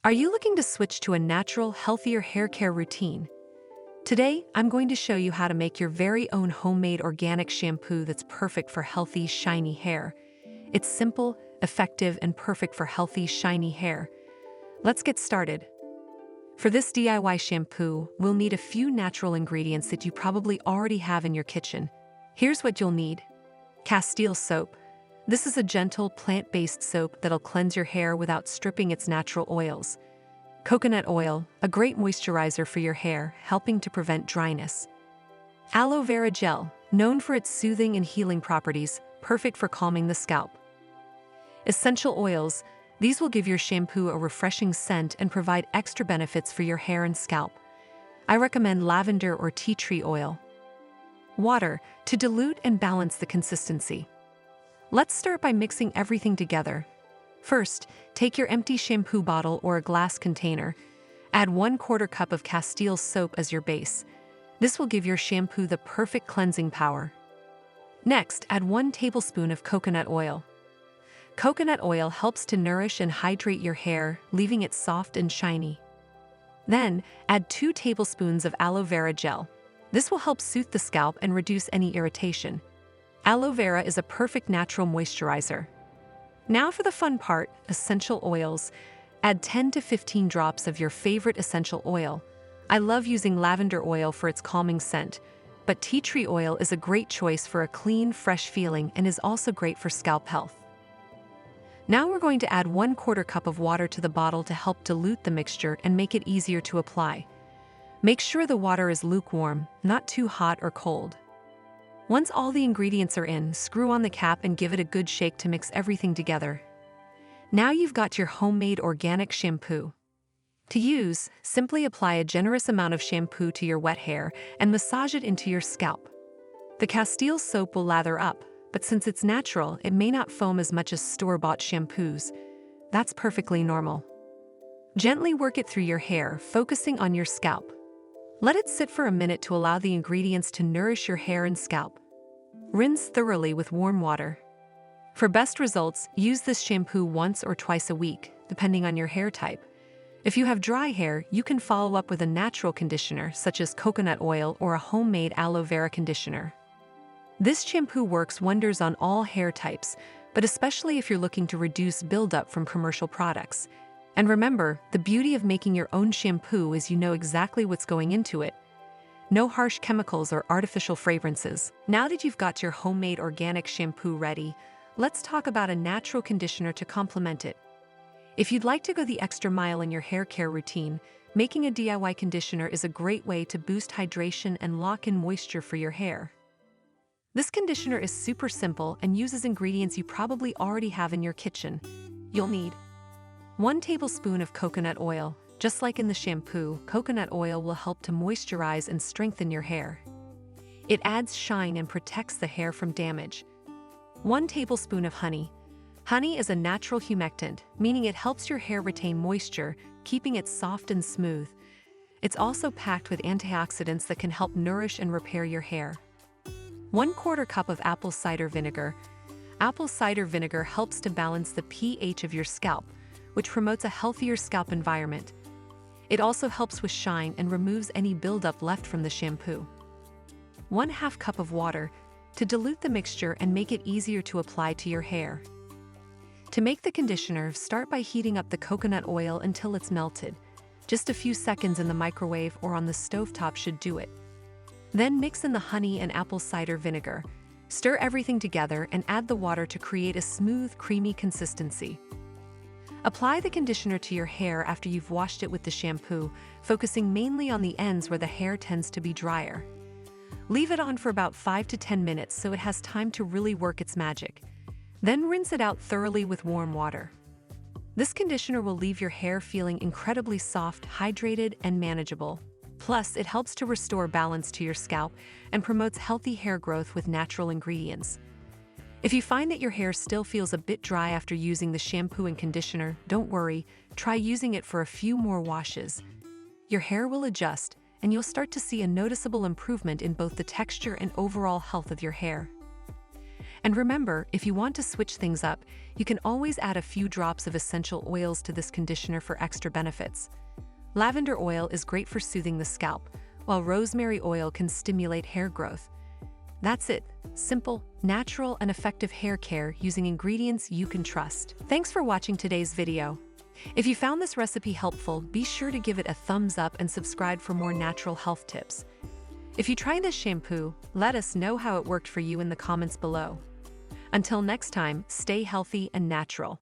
Are you looking to switch to a natural, healthier hair care routine? Today, I'm going to show you how to make your very own homemade organic shampoo that's perfect for healthy, shiny hair. It's simple, effective, and perfect for healthy, shiny hair. Let's get started. For this DIY shampoo, we'll need a few natural ingredients that you probably already have in your kitchen. Here's what you'll need. Castile soap. This is a gentle, plant-based soap that'll cleanse your hair without stripping its natural oils. Coconut oil, a great moisturizer for your hair, helping to prevent dryness. Aloe vera gel, known for its soothing and healing properties, perfect for calming the scalp. Essential oils. These will give your shampoo a refreshing scent and provide extra benefits for your hair and scalp. I recommend lavender or tea tree oil. Water, to dilute and balance the consistency. Let's start by mixing everything together. First, take your empty shampoo bottle or a glass container. Add 1/4 cup of Castile soap as your base. This will give your shampoo the perfect cleansing power. Next, add 1 tablespoon of coconut oil. Coconut oil helps to nourish and hydrate your hair, leaving it soft and shiny. Then, add 2 tablespoons of aloe vera gel. This will help soothe the scalp and reduce any irritation. Aloe vera is a perfect natural moisturizer. Now for the fun part, essential oils. Add 10 to 15 drops of your favorite essential oil. I love using lavender oil for its calming scent, but tea tree oil is a great choice for a clean, fresh feeling and is also great for scalp health. Now we're going to add 1/4 cup of water to the bottle to help dilute the mixture and make it easier to apply. Make sure the water is lukewarm, not too hot or cold. Once all the ingredients are in, screw on the cap and give it a good shake to mix everything together. Now you've got your homemade organic shampoo. To use, simply apply a generous amount of shampoo to your wet hair and massage it into your scalp. The Castile soap will lather up, but since it's natural, it may not foam as much as store-bought shampoos. That's perfectly normal. Gently work it through your hair, focusing on your scalp. Let it sit for a minute to allow the ingredients to nourish your hair and scalp. Rinse thoroughly with warm water. For best results, use this shampoo once or twice a week, depending on your hair type. If you have dry hair, you can follow up with a natural conditioner such as coconut oil or a homemade aloe vera conditioner. This shampoo works wonders on all hair types, but especially if you're looking to reduce buildup from commercial products. And remember, the beauty of making your own shampoo is you know exactly what's going into it. No harsh chemicals or artificial fragrances. Now that you've got your homemade organic shampoo ready, let's talk about a natural conditioner to complement it. If you'd like to go the extra mile in your hair care routine, making a DIY conditioner is a great way to boost hydration and lock in moisture for your hair. This conditioner is super simple and uses ingredients you probably already have in your kitchen. You'll need 1 tablespoon of coconut oil. Just like in the shampoo, coconut oil will help to moisturize and strengthen your hair. It adds shine and protects the hair from damage. 1 tablespoon of honey. Honey is a natural humectant, meaning it helps your hair retain moisture, keeping it soft and smooth. It's also packed with antioxidants that can help nourish and repair your hair. 1/4 cup of apple cider vinegar. Apple cider vinegar helps to balance the pH of your scalp, which promotes a healthier scalp environment. It also helps with shine and removes any buildup left from the shampoo. 1/2 cup of water to dilute the mixture and make it easier to apply to your hair. To make the conditioner, start by heating up the coconut oil until it's melted. Just a few seconds in the microwave or on the stovetop should do it. Then mix in the honey and apple cider vinegar. Stir everything together and add the water to create a smooth, creamy consistency. Apply the conditioner to your hair after you've washed it with the shampoo, focusing mainly on the ends where the hair tends to be drier. Leave it on for about 5 to 10 minutes so it has time to really work its magic. Then rinse it out thoroughly with warm water. This conditioner will leave your hair feeling incredibly soft, hydrated, and manageable. Plus, it helps to restore balance to your scalp and promotes healthy hair growth with natural ingredients. If you find that your hair still feels a bit dry after using the shampoo and conditioner, don't worry, try using it for a few more washes. Your hair will adjust, and you'll start to see a noticeable improvement in both the texture and overall health of your hair. And remember, if you want to switch things up, you can always add a few drops of essential oils to this conditioner for extra benefits. Lavender oil is great for soothing the scalp, while rosemary oil can stimulate hair growth. That's it. Simple, natural, and effective hair care using ingredients you can trust. Thanks for watching today's video. If you found this recipe helpful, be sure to give it a thumbs up and subscribe for more natural health tips. If you try this shampoo, let us know how it worked for you in the comments below. Until next time, stay healthy and natural.